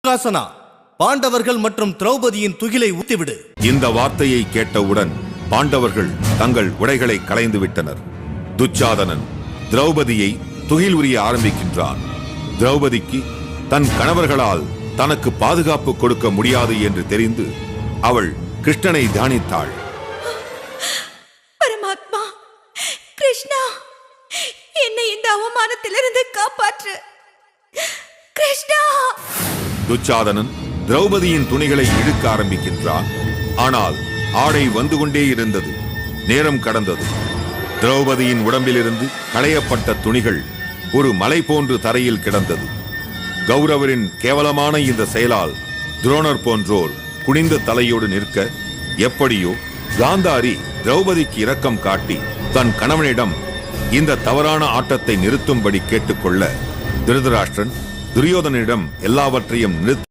துச்சாசனா, பாண்டவர்கள் மற்றும் திரௌபதியின் துகிலை ஊத்திவிடு. இந்த வார்த்தையை கேட்டவுடன் பாண்டவர்கள் தங்கள் உடைகளை களைந்து விட்டனர். துச்சாதனன் திரௌபதியை துகில் உரிய ஆரம்பிக்கின்றான். திரௌபதிக்கு தன் கணவர்களால் தனக்கு பாதுகாப்பு கொடுக்க முடியாது என்று தெரிந்து அவள் கிருஷ்ணனை தியானித்தாள். பரமாத்மா கிருஷ்ணா, என்னை இந்த அவமானத்திலிருந்து காப்பாற்று கிருஷ்ணா. துச்சாதனன் திரௌபதியின் துணிகளை இழுக்க ஆரம்பிக்கின்றான். ஆனால் ஆடை வந்து கொண்டே இருந்தது. நேரம் கடந்தது. திரௌபதியின் உடம்பிலிருந்து களையப்பட்ட துணிகள் ஒரு மலை போன்று தரையில் கிடந்தது. கௌரவரின் கேவலமான இந்த செயலால் துரோணர் போன்றோர் குனிந்த தலையோடு நிற்க, எப்படியோ காந்தாரி திரௌபதிக்கு இரக்கம் காட்டி தன் கணவனிடம் இந்த தவறான ஆட்டத்தை நிறுத்தும்படி கேட்டுக்கொள்ள, திருதராஷ்டிரன் துரியோதனிடம் எல்லாவற்றையும் நிறுத்த